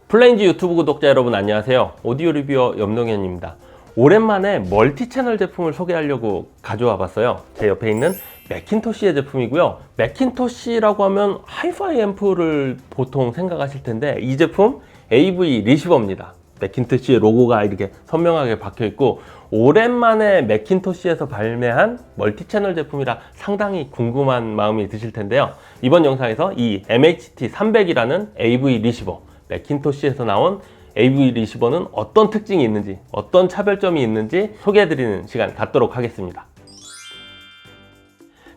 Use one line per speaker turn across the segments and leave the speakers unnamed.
플레인즈 유튜브 구독자 여러분 안녕하세요. 오디오 리뷰어 염동현입니다. 오랜만에 멀티 채널 제품을 소개하려고 가져와 봤어요. 제 옆에 있는 매킨토시의 제품이고요. 매킨토시라고 하면 하이파이 앰프를 보통 생각하실 텐데 이 제품 AV 리시버입니다. 매킨토시의 로고가 이렇게 선명하게 박혀 있고 오랜만에 매킨토시에서 발매한 멀티 채널 제품이라 상당히 궁금한 마음이 드실 텐데요. 이번 영상에서 이 MHT300이라는 AV 리시버, 매킨토시에서 나온 AV 리시버는 어떤 특징이 있는지, 어떤 차별점이 있는지 소개해드리는 시간 갖도록 하겠습니다.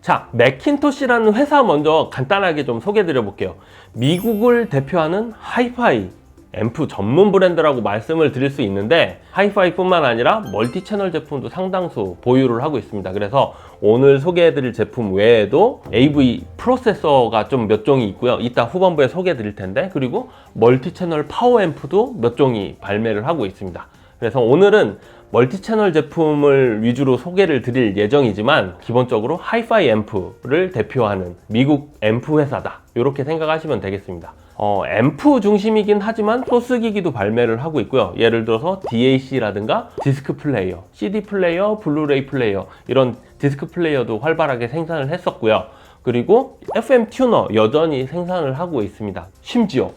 자, 매킨토시라는 회사 먼저 간단하게 좀 소개해드려 볼게요. 미국을 대표하는 하이파이 앰프 전문 브랜드라고 말씀을 드릴 수 있는데 하이파이 뿐만 아니라 멀티 채널 제품도 상당수 보유를 하고 있습니다. 그래서 오늘 소개해드릴 제품 외에도 AV 프로세서가 좀 몇 종이 있고요. 이따 후반부에 소개해드릴 텐데, 그리고 멀티 채널 파워 앰프도 몇 종이 발매를 하고 있습니다. 그래서 오늘은 멀티 채널 제품을 위주로 소개를 드릴 예정이지만 기본적으로 하이파이 앰프를 대표하는 미국 앰프 회사다, 이렇게 생각하시면 되겠습니다. 앰프 중심이긴 하지만 소스 기기도 발매를 하고 있고요. 예를 들어서 DAC라든가 디스크 플레이어, CD 플레이어, 블루레이 플레이어, 이런 디스크 플레이어도 활발하게 생산을 했었고요. 그리고 FM 튜너 여전히 생산을 하고 있습니다. 심지어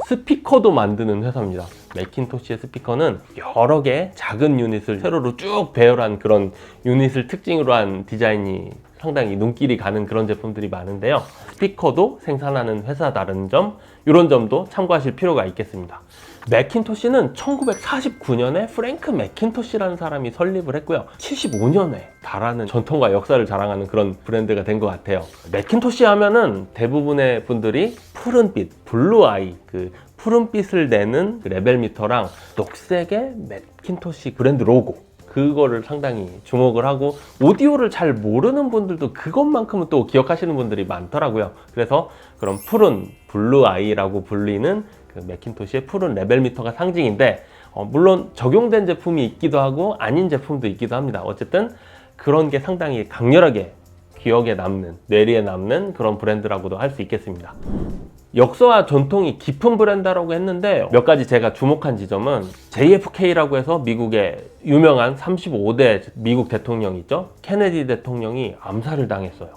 스피커도 만드는 회사입니다. 매킨토시의 스피커는 여러 개의 작은 유닛을 세로로 쭉 배열한 그런 유닛을 특징으로 한 디자인이 상당히 눈길이 가는 그런 제품들이 많은데요. 스피커도 생산하는 회사다라는 점, 이런 점도 참고하실 필요가 있겠습니다. 매킨토시는 1949년에 프랭크 매킨토시라는 사람이 설립을 했고요. 75년에 달하는 전통과 역사를 자랑하는 그런 브랜드가 된 것 같아요. 매킨토시 하면은 대부분의 분들이 푸른빛, 블루 아이, 그 푸른빛을 내는 그 레벨미터랑 녹색의 매킨토시 브랜드 로고, 그거를 상당히 주목을 하고, 오디오를 잘 모르는 분들도 그것만큼은 또 기억하시는 분들이 많더라고요. 그래서 그런 푸른 블루 아이라고 불리는 그 매킨토시의 푸른 레벨미터가 상징인데, 물론 적용된 제품이 있기도 하고 아닌 제품도 있기도 합니다. 어쨌든 그런 게 상당히 강렬하게 기억에 남는, 뇌리에 남는 그런 브랜드라고도 할 수 있겠습니다. 역사와 전통이 깊은 브랜드라고 했는데 몇 가지 제가 주목한 지점은, JFK라고 해서 미국의 유명한 35대 미국 대통령 있죠? 케네디 대통령이 암살을 당했어요.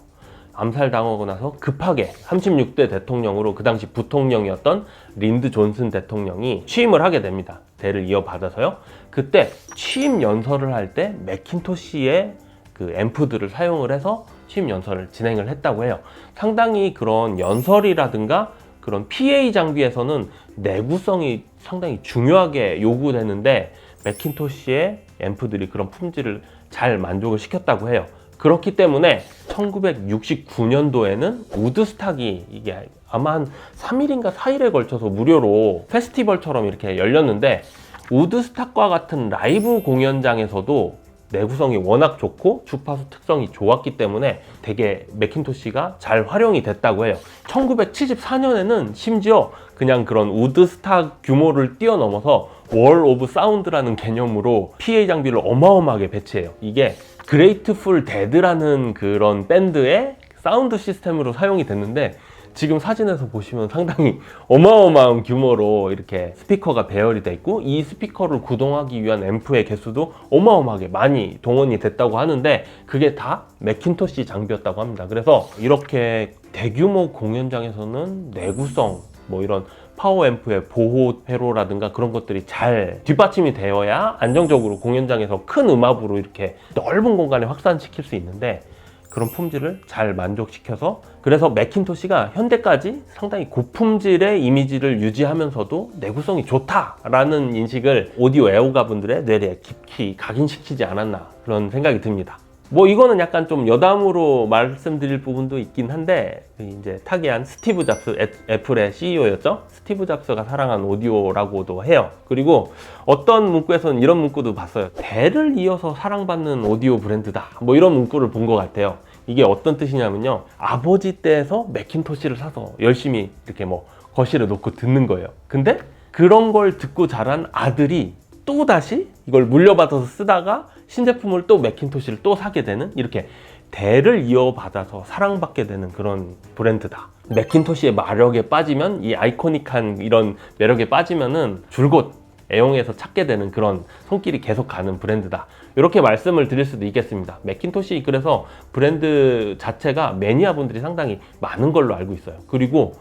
암살당하고 나서 급하게 36대 대통령으로 그 당시 부통령이었던 린드 존슨 대통령이 취임을 하게 됩니다. 대를 이어받아서요. 그때 취임 연설을 할 때 매킨토시의 그 앰프들을 사용을 해서 취임 연설을 진행을 했다고 해요. 상당히 그런 연설이라든가 그런 PA 장비에서는 내구성이 상당히 중요하게 요구되는데 매킨토시의 앰프들이 그런 품질을 잘 만족을 시켰다고 해요. 그렇기 때문에 1969년도에는 우드스탁이, 이게 아마 한 3일인가 4일에 걸쳐서 무료로 페스티벌처럼 이렇게 열렸는데, 우드스탁과 같은 라이브 공연장에서도 내구성이 워낙 좋고 주파수 특성이 좋았기 때문에 되게 매킨토시가 잘 활용이 됐다고 해요. 1974년에는 심지어 그냥 그런 우드스탁 규모를 뛰어넘어서 월 오브 사운드라는 개념으로 PA 장비를 어마어마하게 배치해요. 이게 그레이트풀 데드라는 그런 밴드의 사운드 시스템으로 사용이 됐는데, 지금 사진에서 보시면 상당히 어마어마한 규모로 이렇게 스피커가 배열이 돼 있고, 이 스피커를 구동하기 위한 앰프의 개수도 어마어마하게 많이 동원이 됐다고 하는데, 그게 다 매킨토시 장비였다고 합니다. 그래서 이렇게 대규모 공연장에서는 내구성, 뭐 이런 파워 앰프의 보호 회로라든가 그런 것들이 잘 뒷받침이 되어야 안정적으로 공연장에서 큰 음압으로 이렇게 넓은 공간에 확산시킬 수 있는데, 그런 품질을 잘 만족시켜서, 그래서 매킨토시가 현대까지 상당히 고품질의 이미지를 유지하면서도 내구성이 좋다라는 인식을 오디오 애호가 분들의 뇌리에 깊이 각인시키지 않았나, 그런 생각이 듭니다. 뭐 이거는 약간 좀 여담으로 말씀드릴 부분도 있긴 한데, 이제 타계한 스티브 잡스, 애플의 CEO였죠? 스티브 잡스가 사랑한 오디오라고도 해요. 그리고 어떤 문구에서는 이런 문구도 봤어요. 대를 이어서 사랑받는 오디오 브랜드다, 뭐 이런 문구를 본 것 같아요. 이게 어떤 뜻이냐면요, 아버지 댁에서 매킨토시를 사서 열심히 이렇게 뭐 거실에 놓고 듣는 거예요. 근데 그런 걸 듣고 자란 아들이 또 다시 이걸 물려받아서 쓰다가 신제품을 또 매킨토시를 또 사게 되는, 이렇게 대를 이어받아서 사랑받게 되는 그런 브랜드다. 맥킨토시의 마력에 빠지면, 이 아이코닉한 이런 매력에 빠지면은 줄곧 애용해서 찾게 되는 그런 손길이 계속 가는 브랜드다. 이렇게 말씀을 드릴 수도 있겠습니다. 맥킨토시 그래서 브랜드 자체가 매니아 분들이 상당히 많은 걸로 알고 있어요. 그리고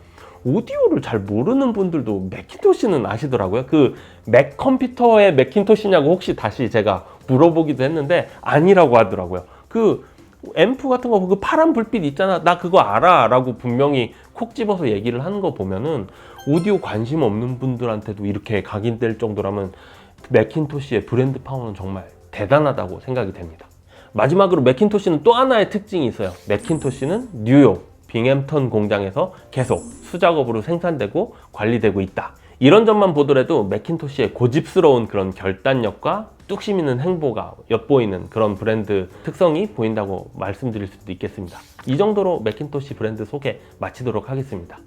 오디오를 잘 모르는 분들도 맥킨토시는 아시더라고요. 그 맥 컴퓨터의 맥킨토시냐고 혹시 다시 제가 물어보기도 했는데 아니라고 하더라고요. 그 앰프 같은 거 그 파란 불빛 있잖아, 나 그거 알아 라고 분명히 콕 집어서 얘기를 하는 거 보면은 오디오 관심 없는 분들한테도 이렇게 각인될 정도라면 맥킨토시의 브랜드 파워는 정말 대단하다고 생각이 됩니다. 마지막으로 맥킨토시는 또 하나의 특징이 있어요. 맥킨토시는 뉴욕 빙햄턴 공장에서 계속 수작업으로 생산되고 관리되고 있다. 이런 점만 보더라도 맥킨토시의 고집스러운 그런 결단력과 뚝심 있는 행보가 엿보이는 그런 브랜드 특성이 보인다고 말씀드릴 수도 있겠습니다. 이 정도로 맥킨토시 브랜드 소개 마치도록 하겠습니다.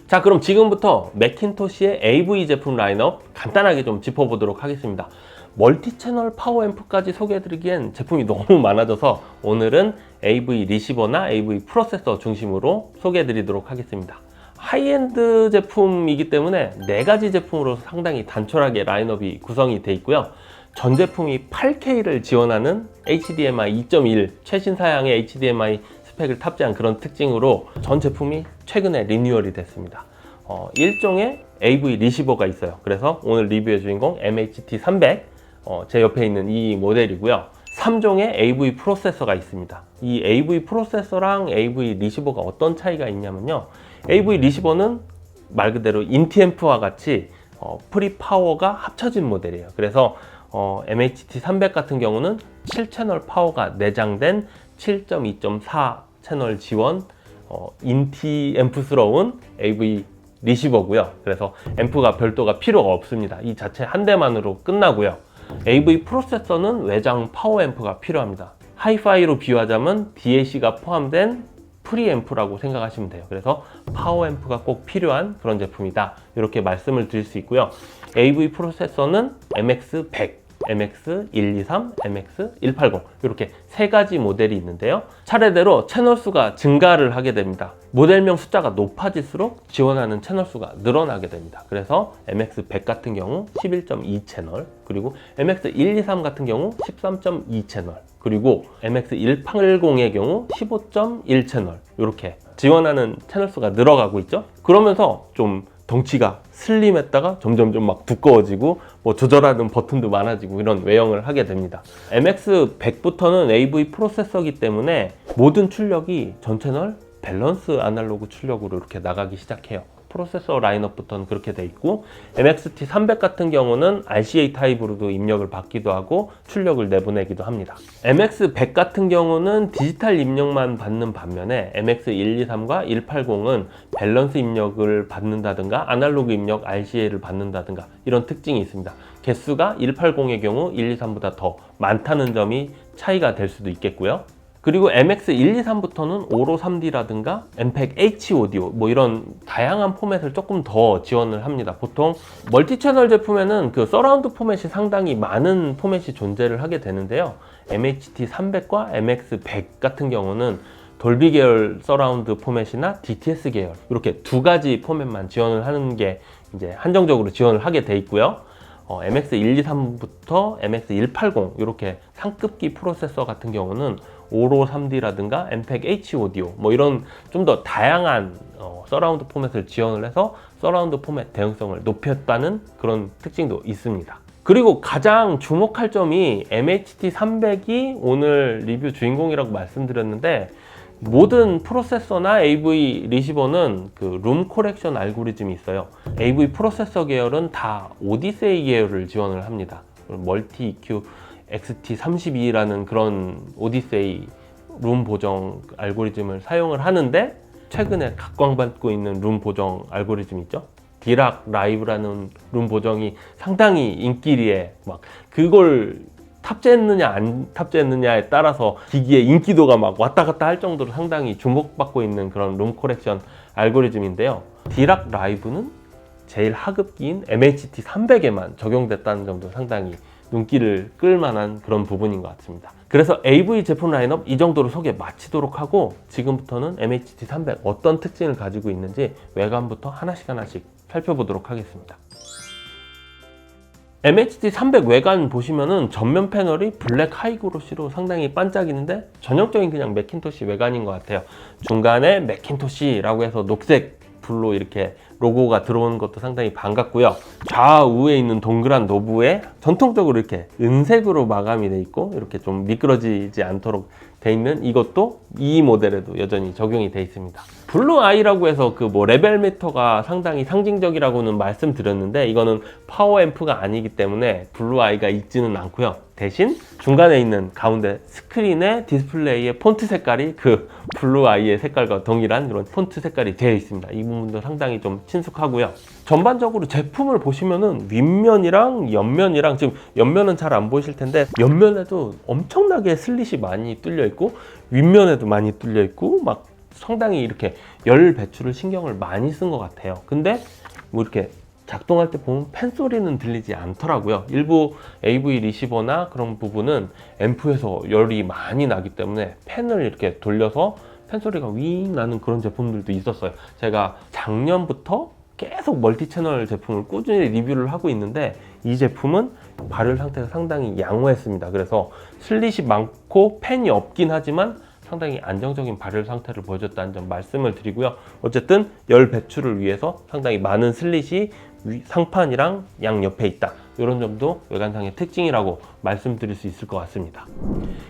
자, 그럼 지금부터 맥킨토시의 AV 제품 라인업 간단하게 좀 짚어보도록 하겠습니다. 멀티채널 파워앰프까지 소개해드리기엔 제품이 너무 많아져서 오늘은 AV 리시버나 AV 프로세서 중심으로 소개해드리도록 하겠습니다. 하이엔드 제품이기 때문에 4가지 제품으로 상당히 단촐하게 라인업이 구성이 되어 있고요. 전 제품이 8K를 지원하는 HDMI 2.1 최신 사양의 HDMI 스펙을 탑재한 그런 특징으로 전 제품이 최근에 리뉴얼이 됐습니다. 일종의 AV 리시버가 있어요. 그래서 오늘 리뷰의 주인공 MHT300, 제 옆에 있는 이 모델이고요. 3종의 AV 프로세서가 있습니다. 이 AV 프로세서랑 AV 리시버가 어떤 차이가 있냐면요. AV 리시버는 말 그대로 인티앰프와 같이 프리파워가 합쳐진 모델이에요. 그래서 MHT300 같은 경우는 7채널 파워가 내장된 7.2.4 채널 지원 인티앰프스러운 AV 리시버고요. 그래서 앰프가 별도가 필요가 없습니다. 이 자체 한 대만으로 끝나고요. AV 프로세서는 외장 파워 앰프가 필요합니다. 하이파이로 비유하자면 DAC가 포함된 프리앰프라고 생각하시면 돼요. 그래서 파워 앰프가 꼭 필요한 그런 제품이다, 이렇게 말씀을 드릴 수 있고요. AV 프로세서는 MX100, MX123, MX180 이렇게 3가지 모델이 있는데요. 차례대로 채널 수가 증가를 하게 됩니다. 모델명 숫자가 높아질수록 지원하는 채널 수가 늘어나게 됩니다. 그래서 MX100 같은 경우 11.2 채널, 그리고 MX123 같은 경우 13.2 채널, 그리고 MX180의 경우 15.1 채널, 이렇게 지원하는 채널 수가 늘어가고 있죠. 그러면서 좀 덩치가 슬림했다가 점점점 막 두꺼워지고 뭐 조절하는 버튼도 많아지고 이런 외형을 하게 됩니다. MX100부터는 AV 프로세서이기 때문에 모든 출력이 전 채널 밸런스 아날로그 출력으로 이렇게 나가기 시작해요. 프로세서 라인업부터는 그렇게 돼 있고, MXT300 같은 경우는 RCA 타입으로도 입력을 받기도 하고 출력을 내보내기도 합니다. MX100 같은 경우는 디지털 입력만 받는 반면에 MX123과 180은 밸런스 입력을 받는다든가 아날로그 입력 RCA를 받는다든가 이런 특징이 있습니다. 개수가 180의 경우 123보다 더 많다는 점이 차이가 될 수도 있겠고요. 그리고 MX123부터는 오로 3D라든가 MPEG H 오디오 뭐 이런 다양한 포맷을 조금 더 지원을 합니다. 보통 멀티채널 제품에는 그 서라운드 포맷이 상당히 많은 포맷이 존재를 하게 되는데요. MHT300과 MX100 같은 경우는 돌비 계열 서라운드 포맷이나 DTS 계열 이렇게 2가지 포맷만 지원을 하는 게 이제 한정적으로 지원을 하게 돼 있고요. MX123부터 MX180 이렇게 상급기 프로세서 같은 경우는 오로 3D라든가 MPEG H 오디오 뭐 이런 좀 더 다양한 서라운드 포맷을 지원을 해서 서라운드 포맷 대응성을 높였다는 그런 특징도 있습니다. 그리고 가장 주목할 점이 MHT300이 오늘 리뷰 주인공이라고 말씀드렸는데, 모든 프로세서나 AV 리시버는 그 룸 코렉션 알고리즘이 있어요. AV 프로세서 계열은 다 오디세이 계열을 지원을 합니다. 멀티 EQ XT32라는 그런 오디세이 룸 보정 알고리즘을 사용을 하는데, 최근에 각광받고 있는 룸 보정 알고리즘 있죠? 디락 라이브라는 룸 보정이 상당히 인기리에 막 그걸 탑재했느냐 안 탑재했느냐에 따라서 기기의 인기도가 막 왔다 갔다 할 정도로 상당히 주목받고 있는 그런 룸 코렉션 알고리즘인데요. 디락 라이브는 제일 하급기인 MHT300에만 적용됐다는 점도 상당히 눈길을 끌 만한 그런 부분인 것 같습니다. 그래서 AV 제품 라인업 이 정도로 소개 마치도록 하고, 지금부터는 MHT300 어떤 특징을 가지고 있는지 외관부터 하나씩 살펴보도록 하겠습니다. MHT300 외관 보시면은 전면 패널이 블랙 하이그로시로 상당히 반짝이는데 전형적인 그냥 매킨토시 외관인 것 같아요. 중간에 매킨토시라고 해서 녹색 불로 이렇게 로고가 들어오는 것도 상당히 반갑고요. 좌우에 있는 동그란 노브에 전통적으로 이렇게 은색으로 마감이 돼 있고, 이렇게 좀 미끄러지지 않도록 돼 있는 이것도 이 모델에도 여전히 적용이 돼 있습니다. 블루 아이라고 해서 그 레벨 미터가 상당히 상징적이라고는 말씀드렸는데, 이거는 파워 앰프가 아니기 때문에 블루 아이가 있지는 않고요. 대신 중간에 있는 가운데 스크린의 디스플레이의 폰트 색깔이 그 블루 아이의 색깔과 동일한 그런 폰트 색깔이 되어 있습니다. 이 부분도 상당히 좀 친숙하고요. 전반적으로 제품을 보시면은 윗면이랑 옆면이랑, 지금 옆면은 잘 안 보이실 텐데 옆면에도 엄청나게 슬릿이 많이 뚫려 있고 윗면에도 많이 뚫려 있고, 막 상당히 이렇게 열 배출을 신경을 많이 쓴 것 같아요. 근데 뭐 이렇게 작동할 때 보면 팬 소리는 들리지 않더라고요. 일부 AV 리시버나 그런 부분은 앰프에서 열이 많이 나기 때문에 팬을 이렇게 돌려서 팬 소리가 윙 나는 그런 제품들도 있었어요. 제가 작년부터 계속 멀티 채널 제품을 꾸준히 리뷰를 하고 있는데, 이 제품은 발열 상태가 상당히 양호했습니다. 그래서 슬릿이 많고 팬이 없긴 하지만 상당히 안정적인 발열 상태를 보여줬다는 점 말씀을 드리고요. 어쨌든 열 배출을 위해서 상당히 많은 슬릿이 상판이랑 양 옆에 있다, 이런 점도 외관상의 특징이라고 말씀드릴 수 있을 것 같습니다.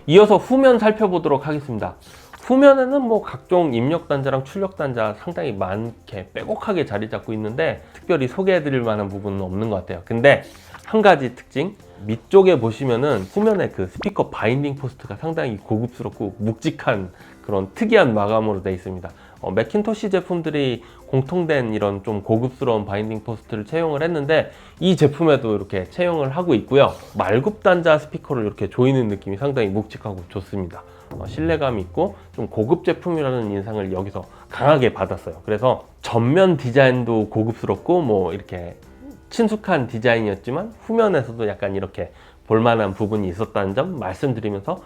이어서 후면 살펴보도록 하겠습니다. 후면에는 뭐 각종 입력 단자랑 출력 단자 상당히 많게 빼곡하게 자리 잡고 있는데 특별히 소개해 드릴 만한 부분은 없는 것 같아요. 근데 한 가지 특징, 밑쪽에 보시면은 후면에 그 스피커 바인딩 포스트가 상당히 고급스럽고 묵직한 그런 특이한 마감으로 되어 있습니다. 매킨토시 제품들이 공통된 이런 좀 고급스러운 바인딩 포스트를 채용을 했는데, 이 제품에도 이렇게 채용을 하고 있고요. 말굽 단자 스피커를 이렇게 조이는 느낌이 상당히 묵직하고 좋습니다. 신뢰감이 있고 좀 고급 제품이라는 인상을 여기서 강하게 받았어요. 그래서 전면 디자인도 고급스럽고 뭐 이렇게 친숙한 디자인이었지만 후면에서도 약간 이렇게 볼만한 부분이 있었다는 점 말씀드리면서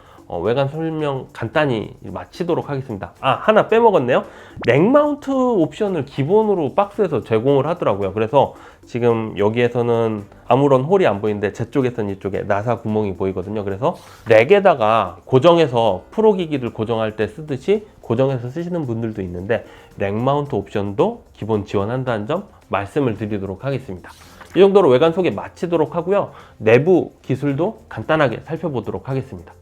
외관 설명 간단히 마치도록 하겠습니다. 하나 빼먹었네요. 넥 마운트 옵션을 기본으로 박스에서 제공을 하더라고요. 그래서 지금 여기에서는 아무런 홀이 안 보이는데 제 쪽에서는 이쪽에 나사 구멍이 보이거든요. 그래서 넥에다가 고정해서 프로 기기들 고정할 때 쓰듯이 고정해서 쓰시는 분들도 있는데, 넥 마운트 옵션도 기본 지원한다는 점 말씀을 드리도록 하겠습니다. 이 정도로 외관 소개 마치도록 하고요. 내부 기술도 간단하게 살펴보도록 하겠습니다.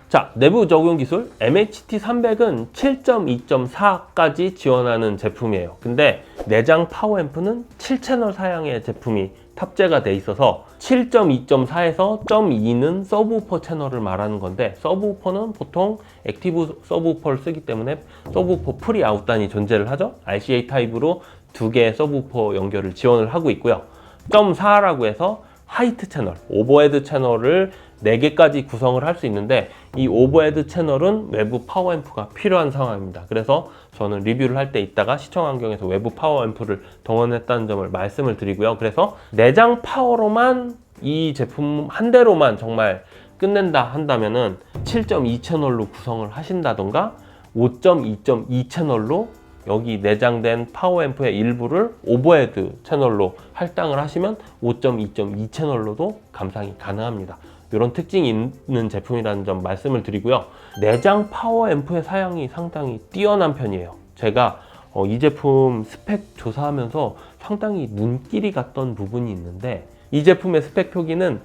자, 내부 적용 기술 MHT300은 7.2.4까지 지원하는 제품이에요. 근데 내장 파워 앰프는 7채널 사양의 제품이 탑재가 돼 있어서 7.2.4에서 0.2는 서브우퍼 채널을 말하는 건데, 서브우퍼는 보통 액티브 서브우퍼를 쓰기 때문에 서브우퍼 프리 아웃단이 존재를 하죠. RCA 타입으로 2개의 서브우퍼 연결을 지원을 하고 있고요. 0.4라고 해서 하이트 채널, 오버헤드 채널을 4개까지 구성을 할 수 있는데, 이 오버헤드 채널은 외부 파워 앰프가 필요한 상황입니다. 그래서 저는 리뷰를 할 때 이따가 시청 환경에서 외부 파워 앰프를 동원했다는 점을 말씀을 드리고요. 그래서 내장 파워로만 이 제품 한 대로만 정말 끝낸다 한다면은 7.2 채널로 구성을 하신다던가 5.2.2 채널로 여기 내장된 파워 앰프의 일부를 오버헤드 채널로 할당을 하시면 5.2.2 채널로도 감상이 가능합니다. 이런 특징이 있는 제품이라는 점 말씀을 드리고요. 내장 파워 앰프의 사양이 상당히 뛰어난 편이에요. 제가 이 제품 스펙 조사하면서 상당히 눈길이 갔던 부분이 있는데, 이 제품의 스펙 표기는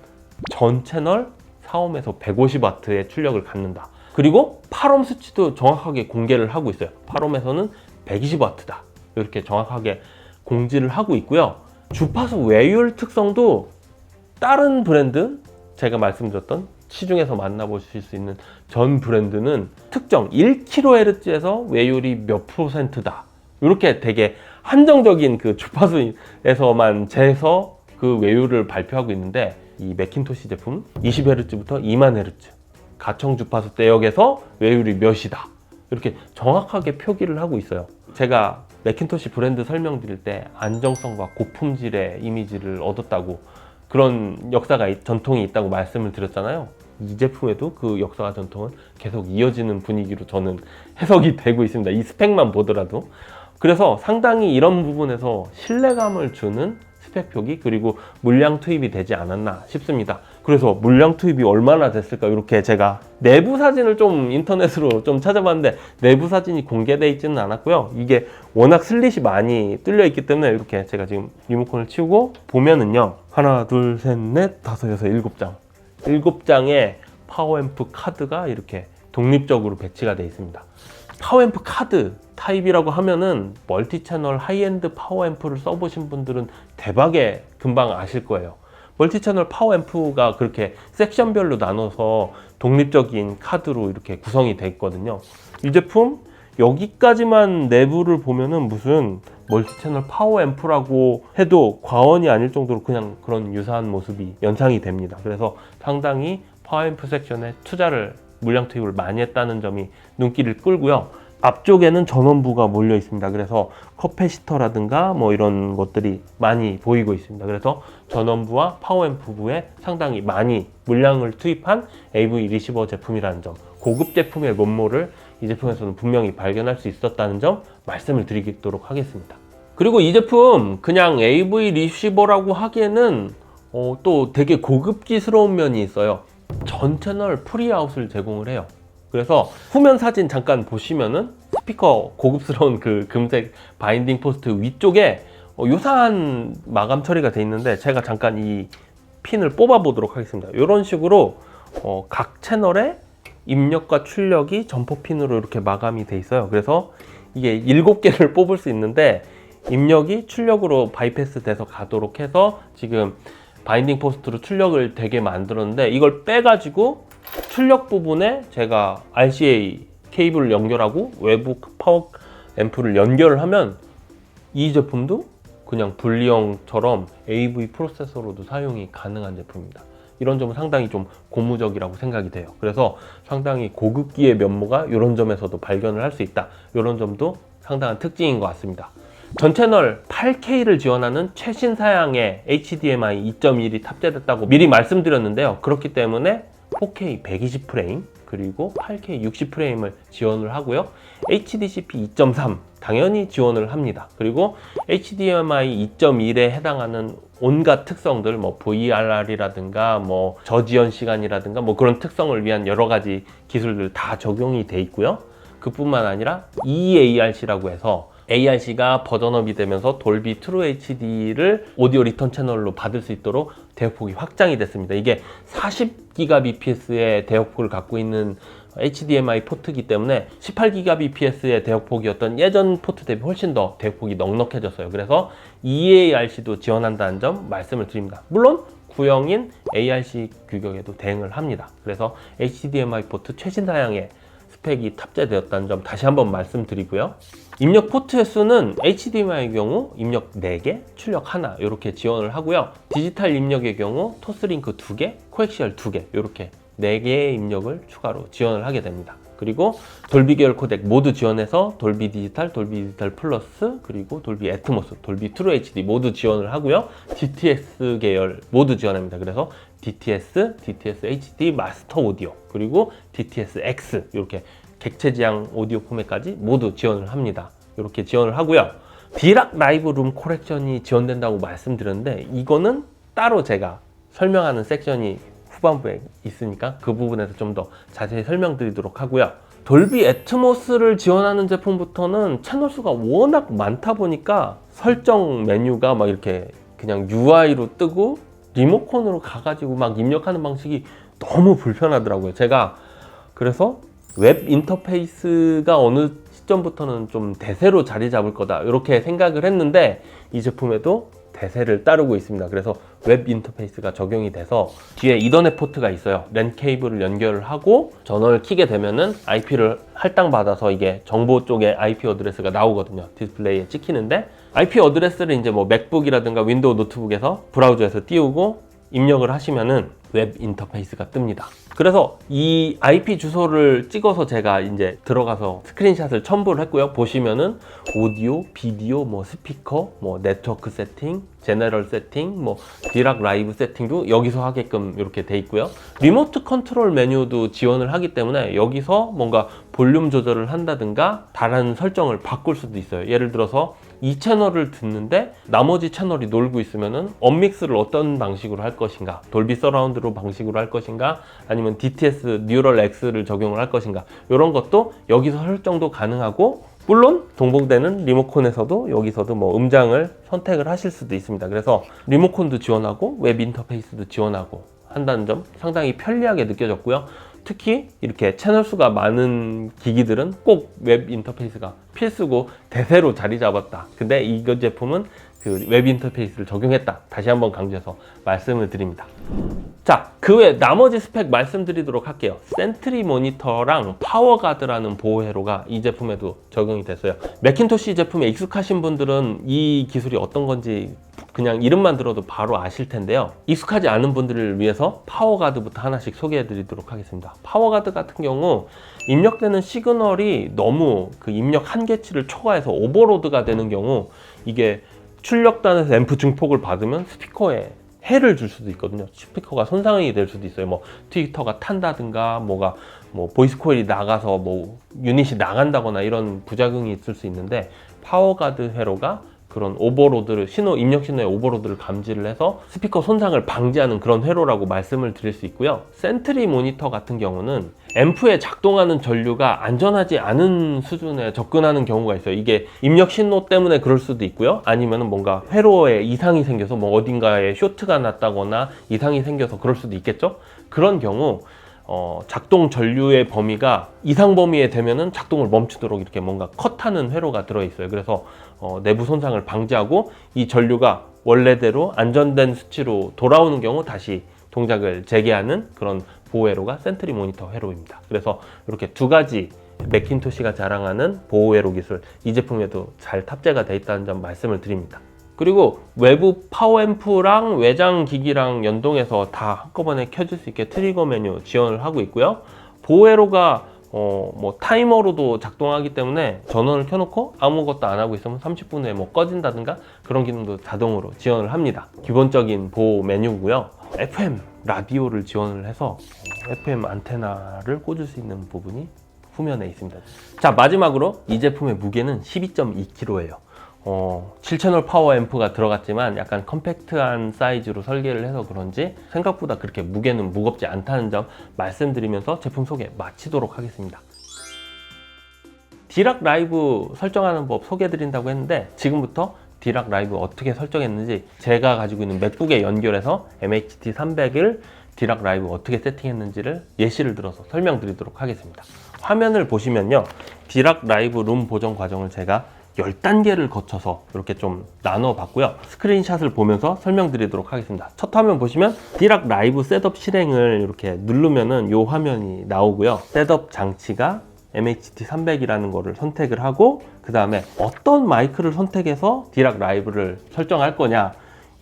전 채널 4옴에서 150W의 출력을 갖는다. 그리고 8옴 수치도 정확하게 공개를 하고 있어요. 8옴에서는 120W다. 이렇게 정확하게 공지를 하고 있고요. 주파수 외율 특성도 다른 브랜드, 제가 말씀드렸던 시중에서 만나보실 수 있는 전 브랜드는 특정 1kHz에서 외율이 몇 %다. 이렇게 되게 한정적인 그 주파수에서만 재서 그 외율을 발표하고 있는데, 이 매킨토시 제품은 20Hz부터 20,000Hz 가청 주파수 대역에서 외율이 몇이다. 이렇게 정확하게 표기를 하고 있어요. 제가 매킨토시 브랜드 설명드릴 때 안정성과 고품질의 이미지를 얻었다고 그런 역사가 전통이 있다고 말씀을 드렸잖아요. 이 제품에도 그 역사와 전통은 계속 이어지는 분위기로 저는 해석이 되고 있습니다. 이 스펙만 보더라도. 그래서 상당히 이런 부분에서 신뢰감을 주는 스펙 표기 그리고 물량 투입이 되지 않았나 싶습니다. 그래서 물량 투입이 얼마나 됐을까, 이렇게 제가 내부 사진을 좀 인터넷으로 좀 찾아봤는데 내부 사진이 공개되어 있지는 않았고요. 이게 워낙 슬릿이 많이 뚫려 있기 때문에 이렇게 제가 지금 리모컨을 치우고 보면은요, 하나 둘 셋 넷 다섯 여섯 일곱 장 7장의 파워앰프 카드가 이렇게 독립적으로 배치가 되어 있습니다. 파워앰프 카드 타입이라고 하면은 멀티 채널 하이엔드 파워앰프를 써보신 분들은 대박에 금방 아실 거예요. 멀티 채널 파워앰프가 그렇게 섹션별로 나눠서 독립적인 카드로 이렇게 구성이 되어 있거든요. 이 제품 여기까지만 내부를 보면은 무슨 멀티 채널 파워앰프라고 해도 과언이 아닐 정도로 그냥 그런 유사한 모습이 연상이 됩니다. 그래서 상당히 파워앰프 섹션에 투자를, 물량 투입을 많이 했다는 점이 눈길을 끌고요. 앞쪽에는 전원부가 몰려 있습니다. 그래서 커패시터라든가 뭐 이런 것들이 많이 보이고 있습니다. 그래서 전원부와 파워앰프부에 상당히 많이 물량을 투입한 AV 리시버 제품이라는 점, 고급 제품의 면모를 이 제품에서는 분명히 발견할 수 있었다는 점 말씀을 드리도록 하겠습니다. 그리고 이 제품 그냥 AV 리시버라고 하기에는 또 되게 고급지스러운 면이 있어요. 전 채널 프리아웃을 제공을 해요. 그래서 후면 사진 잠깐 보시면은 스피커 고급스러운 그 금색 바인딩 포스트 위쪽에 유사한 마감 처리가 되어 있는데, 제가 잠깐 이 핀을 뽑아 보도록 하겠습니다. 이런 식으로 각 채널에 입력과 출력이 점퍼 핀으로 이렇게 마감이 돼 있어요. 그래서 이게 7개를 뽑을 수 있는데 입력이 출력으로 바이패스 돼서 가도록 해서 지금 바인딩 포스트로 출력을 되게 만들었는데, 이걸 빼가지고 출력 부분에 제가 RCA 케이블을 연결하고 외부 파워 앰프를 연결을 하면 이 제품도 그냥 분리형처럼 AV 프로세서로도 사용이 가능한 제품입니다. 이런 점은 상당히 좀 고무적이라고 생각이 돼요. 그래서 상당히 고급기의 면모가 이런 점에서도 발견을 할 수 있다. 이런 점도 상당한 특징인 것 같습니다. 전 채널 8K를 지원하는 최신 사양의 HDMI 2.1이 탑재됐다고 미리 말씀드렸는데요. 그렇기 때문에 4K 120프레임 그리고 8K 60프레임을 지원을 하고요. HDCP 2.3 당연히 지원을 합니다. 그리고 HDMI 2.1에 해당하는 온갖 특성들, 뭐 VRR이라든가 뭐 저지연 시간이라든가 뭐 그런 특성을 위한 여러 가지 기술들 다 적용이 돼 있고요. 그뿐만 아니라 EARC라고 해서 ARC가 버전업이 되면서 돌비 트루 HD를 오디오 리턴 채널로 받을 수 있도록 대역폭이 확장이 됐습니다. 이게 40GBps의 대역폭을 갖고 있는 HDMI 포트이기 때문에 18GBps의 대역폭이었던 예전 포트 대비 훨씬 더 대역폭이 넉넉해졌어요. 그래서 EARC도 지원한다는 점 말씀을 드립니다. 물론 구형인 ARC 규격에도 대응을 합니다. 그래서 HDMI 포트 최신 사양의 스펙이 탑재되었다는 점 다시 한번 말씀드리고요. 입력 포트의 수는 HDMI의 경우 입력 4개, 출력 1 이렇게 지원을 하고요. 디지털 입력의 경우 토스링크 2개, 코엑시얼 2개 이렇게 4개의 입력을 추가로 지원을 하게 됩니다. 그리고 돌비 계열 코덱 모두 지원해서 돌비 디지털, 돌비 디지털 플러스, 그리고 돌비 애트모스, 돌비 트루 HD 모두 지원을 하고요. DTS 계열 모두 지원합니다. 그래서 DTS, DTS HD 마스터 오디오, 그리고 DTS X 이렇게 객체 지향 오디오 포맷까지 모두 지원을 합니다. 이렇게 지원을 하고요. 디락 라이브 룸 코렉션이 지원된다고 말씀드렸는데 이거는 따로 제가 설명하는 섹션이 후반부에 있으니까 그 부분에서 좀 더 자세히 설명드리도록 하고요. 돌비 애트모스를 지원하는 제품부터는 채널 수가 워낙 많다 보니까 설정 메뉴가 막 이렇게 그냥 UI로 뜨고 리모컨으로 가가지고 막 입력하는 방식이 너무 불편하더라고요. 제가 그래서 웹 인터페이스가 어느 시점부터는 좀 대세로 자리 잡을 거다 이렇게 생각을 했는데 이 제품에도 대세를 따르고 있습니다. 그래서 웹 인터페이스가 적용이 돼서 뒤에 이더넷 포트가 있어요. 랜 케이블을 연결을 하고 전원을 켜게 되면은 IP를 할당받아서 이게 정보 쪽에 IP 어드레스가 나오거든요. 디스플레이에 찍히는데 IP 어드레스를 이제 뭐 맥북이라든가 윈도우 노트북에서 브라우저에서 띄우고 입력을 하시면은 웹 인터페이스가 뜹니다. 그래서 이 IP 주소를 찍어서 제가 이제 들어가서 스크린샷을 첨부를 했고요. 보시면은 오디오, 비디오, 뭐 스피커, 뭐 네트워크 세팅, 제너럴 세팅, 뭐 디락 라이브 세팅도 여기서 하게끔 이렇게 돼 있고요. 리모트 컨트롤 메뉴도 지원을 하기 때문에 여기서 뭔가 볼륨 조절을 한다든가 다른 설정을 바꿀 수도 있어요. 예를 들어서 이 채널을 듣는데 나머지 채널이 놀고 있으면은 언믹스를 어떤 방식으로 할 것인가, 돌비 서라운드로 방식으로 할 것인가, 아니면 DTS 뉴럴 X를 적용을 할 것인가, 이런 것도 여기서 설정도 가능하고, 물론 동봉되는 리모컨에서도 여기서도 뭐 음장을 선택을 하실 수도 있습니다. 그래서 리모컨도 지원하고 웹 인터페이스도 지원하고 한다는 점 상당히 편리하게 느껴졌고요. 특히 이렇게 채널 수가 많은 기기들은 꼭 웹 인터페이스가 필수고 대세로 자리 잡았다. 근데 이 제품은 그 웹 인터페이스를 적용했다. 다시 한번 강조해서 말씀을 드립니다. 자, 그 외 나머지 스펙 말씀드리도록 할게요. 센트리 모니터랑 파워가드라는 보호 회로가 이 제품에도 적용이 됐어요. 매킨토시 제품에 익숙하신 분들은 이 기술이 어떤 건지 그냥 이름만 들어도 바로 아실 텐데요. 익숙하지 않은 분들을 위해서 파워가드부터 하나씩 소개해 드리도록 하겠습니다. 파워가드 같은 경우 입력되는 시그널이 너무 그 입력 한계치를 초과해서 오버로드가 되는 경우 이게 출력단에서 앰프 증폭을 받으면 스피커에 해를 줄 수도 있거든요. 스피커가 손상이 될 수도 있어요. 뭐 트위터가 탄다든가 뭐가 뭐 보이스 코일이 나가서 뭐 유닛이 나간다거나 이런 부작용이 있을 수 있는데, 파워가드 회로가 그런 오버로드를 입력 신호의 오버로드를 감지를 해서 스피커 손상을 방지하는 그런 회로라고 말씀을 드릴 수 있고요. 센트리 모니터 같은 경우는 앰프에 작동하는 전류가 안전하지 않은 수준에 접근하는 경우가 있어요. 이게 입력 신호 때문에 그럴 수도 있고요. 아니면 뭔가 회로에 이상이 생겨서 뭐 어딘가에 쇼트가 났다거나 이상이 생겨서 그럴 수도 있겠죠. 그런 경우 작동 전류의 범위가 이상 범위에 되면은 작동을 멈추도록 이렇게 뭔가 컷하는 회로가 들어있어요. 그래서 내부 손상을 방지하고 이 전류가 원래대로 안전된 수치로 돌아오는 경우 다시 동작을 재개하는 그런 보호 회로가 센트리 모니터 회로입니다. 그래서 이렇게 두 가지 매킨토시가 자랑하는 보호 회로 기술, 이 제품에도 잘 탑재가 되어 있다는 점 말씀을 드립니다. 그리고 외부 파워앰프랑 외장 기기랑 연동해서 다 한꺼번에 켜질 수 있게 트리거 메뉴 지원을 하고 있고요. 보호 회로가 뭐 타이머로도 작동하기 때문에 전원을 켜놓고 아무것도 안 하고 있으면 30분 후에 뭐 꺼진다든가 그런 기능도 자동으로 지원을 합니다. 기본적인 보호 메뉴고요. FM 라디오를 지원을 해서 FM 안테나를 꽂을 수 있는 부분이 후면에 있습니다. 자, 마지막으로 이 제품의 무게는 12.2kg예요. 7채널 파워 앰프가 들어갔지만 약간 컴팩트한 사이즈로 설계를 해서 그런지 생각보다 그렇게 무게는 무겁지 않다는 점 말씀드리면서 제품 소개 마치도록 하겠습니다. 디락 라이브 설정하는 법 소개해 드린다고 했는데, 지금부터 디락 라이브 어떻게 설정했는지 제가 가지고 있는 맥북에 연결해서 MHT300을 디락 라이브 어떻게 세팅했는지를 예시를 들어서 설명드리도록 하겠습니다. 화면을 보시면요, 디락 라이브 룸 보정 과정을 제가 10단계를 거쳐서 이렇게 좀 나눠 봤고요. 스크린샷을 보면서 설명드리도록 하겠습니다. 첫 화면 보시면 디락 라이브 셋업 실행을 이렇게 누르면은 이 화면이 나오고요. 셋업 장치가 MHT300이라는 거를 선택을 하고, 그 다음에 어떤 마이크를 선택해서 디락 라이브를 설정할 거냐,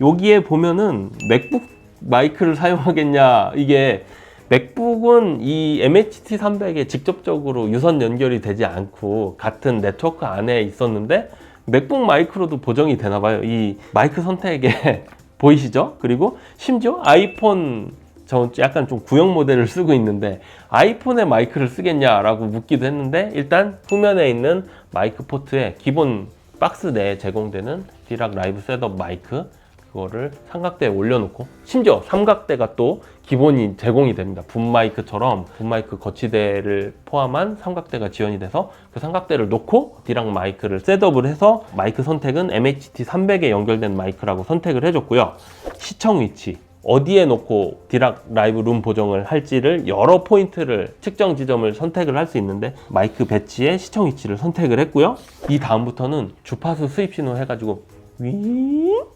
여기에 보면은 맥북 마이크를 사용하겠냐, 이게 맥북은 이 MHT300에 직접적으로 유선 연결이 되지 않고 같은 네트워크 안에 있었는데 맥북 마이크로도 보정이 되나 봐요. 이 마이크 선택에 보이시죠? 그리고 심지어 아이폰, 저 약간 좀 구형 모델을 쓰고 있는데 아이폰의 마이크를 쓰겠냐라고 묻기도 했는데, 일단 후면에 있는 마이크 포트에 기본 박스 내에 제공되는 디락 라이브 셋업 마이크, 그거를 삼각대에 올려놓고, 심지어 삼각대가 또 기본이 제공이 됩니다. 붐마이크처럼 붐마이크 거치대를 포함한 삼각대가 지원이 돼서 그 삼각대를 놓고 디락 마이크를 셋업을 해서 마이크 선택은 MHT300에 연결된 마이크라고 선택을 해줬고요. 시청 위치, 어디에 놓고 디락 라이브 룸 보정을 할지를 여러 포인트를, 측정 지점을 선택을 할 수 있는데 마이크 배치의 시청 위치를 선택을 했고요. 이 다음부터는 주파수 수입 신호 해가지고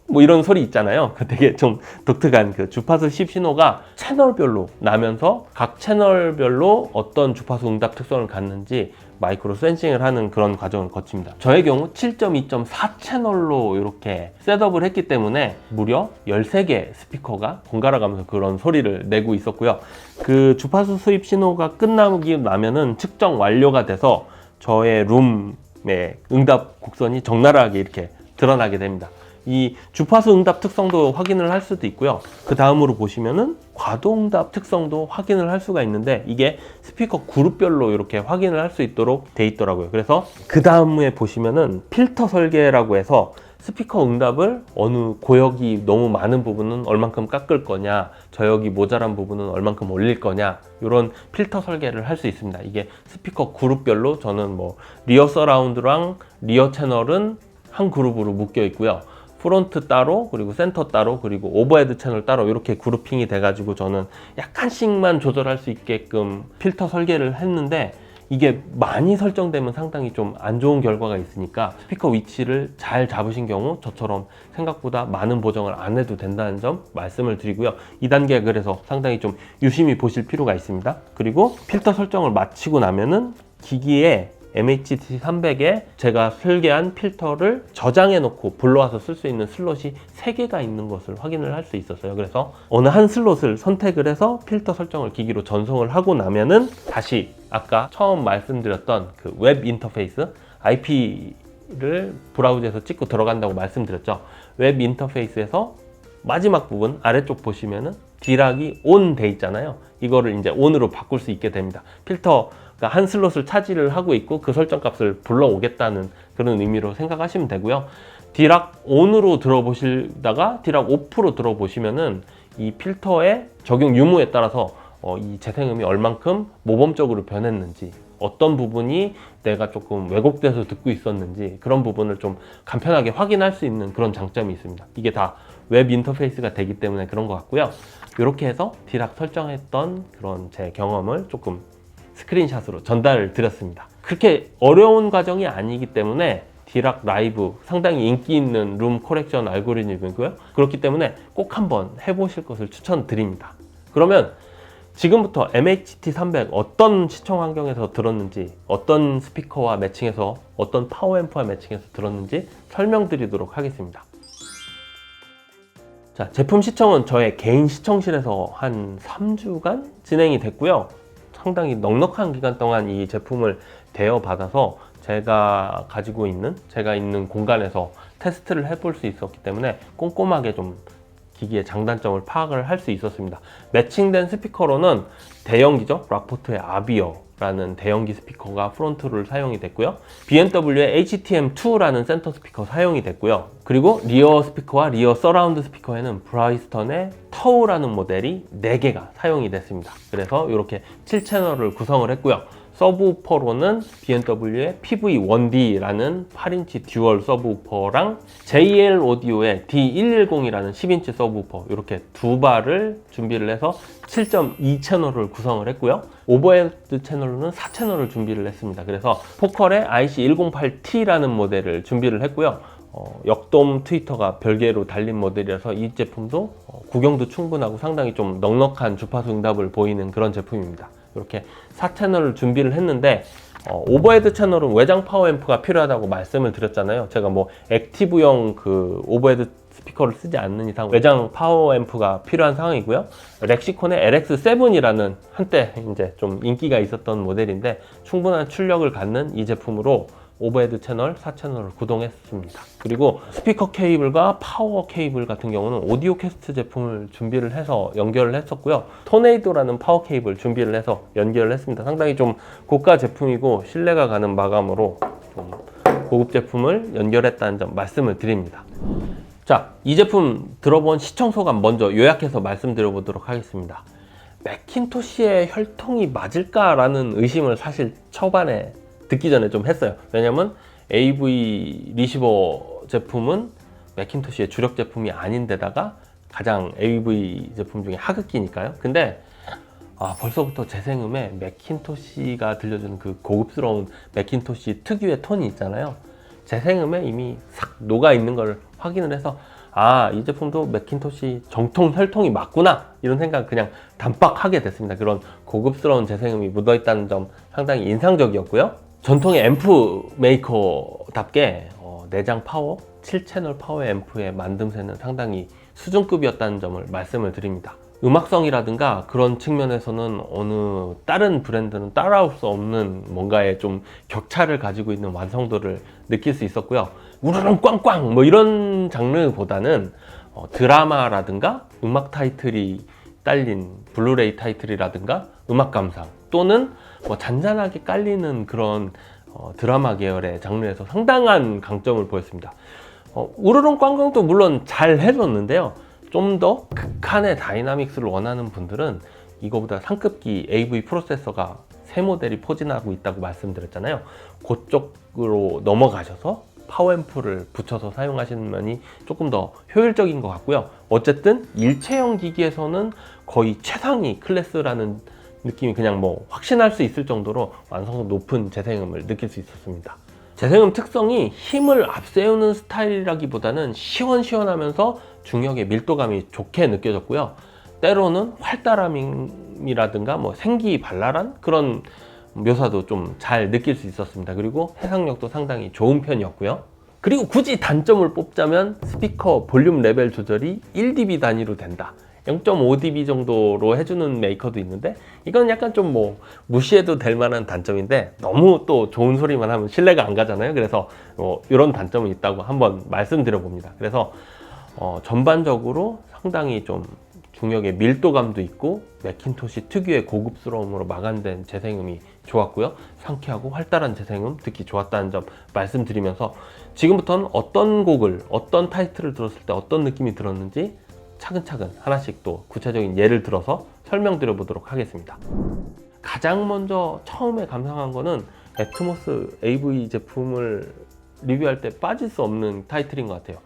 뭐 이런 소리 있잖아요. 되게 좀 독특한 그 주파수 수입 신호가 채널별로 나면서 각 채널별로 어떤 주파수 응답 특성을 갖는지 마이크로 센싱을 하는 그런 과정을 거칩니다. 저의 경우 7.2.4 채널로 이렇게 셋업을 했기 때문에 무려 13개 스피커가 번갈아 가면서 그런 소리를 내고 있었고요. 그 주파수 수입 신호가 끝나고 나면은 측정 완료가 돼서 저의 룸의 응답 곡선이 적나라하게 이렇게 드러나게 됩니다. 이 주파수 응답 특성도 확인을 할 수도 있고요. 그 다음으로 보시면은 과도 응답 특성도 확인을 할 수가 있는데, 이게 스피커 그룹별로 이렇게 확인을 할 수 있도록 돼 있더라고요. 그래서 그 다음에 보시면은 필터 설계라고 해서 스피커 응답을 어느 고역이 너무 많은 부분은 얼만큼 깎을 거냐, 저역이 모자란 부분은 얼만큼 올릴 거냐, 이런 필터 설계를 할 수 있습니다. 이게 스피커 그룹별로 저는 뭐 리어 서라운드랑 리어 채널은 한 그룹으로 묶여 있고요. 프론트 따로, 그리고 센터 따로, 그리고 오버헤드 채널 따로 이렇게 그룹핑이 돼가지고 저는 약간씩만 조절할 수 있게끔 필터 설계를 했는데, 이게 많이 설정되면 상당히 좀 안 좋은 결과가 있으니까 스피커 위치를 잘 잡으신 경우 저처럼 생각보다 많은 보정을 안 해도 된다는 점 말씀을 드리고요. 2단계 그래서 상당히 좀 유심히 보실 필요가 있습니다. 그리고 필터 설정을 마치고 나면은 기기에 MHT300에 제가 설계한 필터를 저장해 놓고 불러와서 쓸 수 있는 슬롯이 3개가 있는 것을 확인을 할 수 있었어요. 그래서 어느 한 슬롯을 선택을 해서 필터 설정을 기기로 전송을 하고 나면은 다시 아까 처음 말씀드렸던 그 웹 인터페이스, IP를 브라우저에서 찍고 들어간다고 말씀드렸죠. 웹 인터페이스에서 마지막 부분 아래쪽 보시면은 D락이 ON 돼 있잖아요. 이거를 이제 ON으로 바꿀 수 있게 됩니다. 필터 한 슬롯을 차지를 하고 있고 그 설정 값을 불러오겠다는 그런 의미로 생각하시면 되고요. D락 ON으로 들어보시다가 D락 OFF로 들어보시면은 이 필터의 적용 유무에 따라서 이 재생음이 얼만큼 모범적으로 변했는지, 어떤 부분이 내가 조금 왜곡돼서 듣고 있었는지, 그런 부분을 좀 간편하게 확인할 수 있는 그런 장점이 있습니다. 이게 다 웹 인터페이스가 되기 때문에 그런 것 같고요. 이렇게 해서 D락 설정했던 그런 제 경험을 조금 스크린샷으로 전달을 드렸습니다. 그렇게 어려운 과정이 아니기 때문에 D락 라이브 상당히 인기 있는 룸 코렉션 알고리즘이고요. 그렇기 때문에 꼭 한번 해보실 것을 추천드립니다. 그러면 지금부터 MHT300 어떤 시청 환경에서 들었는지, 어떤 스피커와 매칭해서, 어떤 파워앰프와 매칭해서 들었는지 설명드리도록 하겠습니다. 자, 제품 시청은 저의 개인 시청실에서 한 3주간 진행이 됐고요. 상당히 넉넉한 기간 동안 이 제품을 대여받아서 제가 있는 공간에서 테스트를 해볼 수 있었기 때문에 꼼꼼하게 좀 기기의 장단점을 파악을 할 수 있었습니다. 매칭된 스피커로는 대형기죠. 락포트의 아비어라는 대형기 스피커가 프론트를 사용이 됐고요. BMW의 HTM2라는 센터 스피커 사용이 됐고요. 그리고 리어 스피커와 리어 서라운드 스피커에는 브라이스턴의 터우라는 모델이 4개가 사용이 됐습니다. 그래서 이렇게 7채널을 구성을 했고요. 서브우퍼로는 BMW의 PV1D라는 8인치 듀얼 서브우퍼랑 JL 오디오의 D110이라는 10인치 서브우퍼, 이렇게 두 발을 준비를 해서 7.2 채널을 구성을 했고요. 오버헤드 채널로는 4채널을 준비를 했습니다. 그래서 포컬의 IC108T라는 모델을 준비를 했고요. 역돔 트위터가 별개로 달린 모델이라서 이 제품도 구경도 충분하고 상당히 좀 넉넉한 주파수 응답을 보이는 그런 제품입니다. 이렇게 4채널을 준비를 했는데, 오버헤드 채널은 외장 파워앰프가 필요하다고 말씀을 드렸잖아요. 제가 뭐 액티브형 그 오버헤드 스피커를 쓰지 않는 이상 외장 파워앰프가 필요한 상황이고요. 렉시콘의 LX7이라는 한때 이제 좀 인기가 있었던 모델인데, 충분한 출력을 갖는 이 제품으로 오버헤드 채널 4채널을 구동했습니다. 그리고 스피커 케이블과 파워 케이블 같은 경우는 오디오 캐스트 제품을 준비를 해서 연결을 했었고요. 토네이도라는 파워 케이블 준비를 해서 연결을 했습니다. 상당히 좀 고가 제품이고 신뢰가 가는 마감으로 좀 고급 제품을 연결했다는 점 말씀을 드립니다. 자, 이 제품 들어본 시청 소감 먼저 요약해서 말씀드려보도록 하겠습니다. 매킨토시의 혈통이 맞을까라는 의심을 사실 초반에 듣기 전에 좀 했어요. 왜냐면 AV 리시버 제품은 매킨토시의 주력 제품이 아닌데다가 가장 AV 제품 중에 하극기니까요. 근데 벌써부터 재생음에 매킨토시가 들려주는 그 고급스러운 매킨토시 특유의 톤이 있잖아요. 재생음에 이미 싹 녹아 있는 걸 확인을 해서 이 제품도 매킨토시 정통 혈통이 맞구나, 이런 생각 그냥 단박하게 됐습니다. 그런 고급스러운 재생음이 묻어있다는 점 상당히 인상적이었고요. 전통의 앰프 메이커답게 내장 파워, 7채널 파워 앰프의 만듦새는 상당히 수준급이었다는 점을 말씀을 드립니다. 음악성이라든가 그런 측면에서는 어느 다른 브랜드는 따라올 수 없는 뭔가의 좀 격차를 가지고 있는 완성도를 느낄 수 있었고요. 우르릉 꽝꽝 뭐 이런 장르보다는 드라마라든가 음악 타이틀이 딸린 블루레이 타이틀이라든가 음악 감상 또는 뭐 잔잔하게 깔리는 그런 드라마 계열의 장르에서 상당한 강점을 보였습니다. 우르릉 꽝꽝도 물론 잘 해줬는데요. 좀 더 극한의 다이나믹스를 원하는 분들은 이거보다 상급기 AV 프로세서가 새 모델이 포진하고 있다고 말씀드렸잖아요. 그쪽으로 넘어가셔서 파워앰프를 붙여서 사용하시는 면이 조금 더 효율적인 것 같고요. 어쨌든 일체형 기기에서는 거의 최상위 클래스라는 느낌이 그냥 뭐 확신할 수 있을 정도로 완성도 높은 재생음을 느낄 수 있었습니다. 재생음 특성이 힘을 앞세우는 스타일이라기보다는 시원시원하면서 중역의 밀도감이 좋게 느껴졌고요. 때로는 활달함이라든가 뭐 생기발랄한 그런 묘사도 좀 잘 느낄 수 있었습니다. 그리고 해상력도 상당히 좋은 편이었고요. 그리고 굳이 단점을 뽑자면 스피커 볼륨 레벨 조절이 1dB 단위로 된다. 0.5dB 정도로 해주는 메이커도 있는데 이건 약간 좀 뭐 무시해도 될 만한 단점인데 너무 또 좋은 소리만 하면 신뢰가 안 가잖아요. 그래서 이런 단점이 있다고 한번 말씀드려 봅니다. 그래서 전반적으로 상당히 좀 중역의 밀도감도 있고 매킨토시 특유의 고급스러움으로 마감된 재생음이 좋았고요. 상쾌하고 활달한 재생음 듣기 좋았다는 점 말씀드리면서 지금부터는 어떤 곡을 어떤 타이틀을 들었을 때 어떤 느낌이 들었는지 차근차근 하나씩 또 구체적인 예를 들어서 설명드려 보도록 하겠습니다. 가장 먼저 처음에 감상한 거는 애트모스 AV 제품을 리뷰할 때 빠질 수 없는 타이틀인 것 같아요.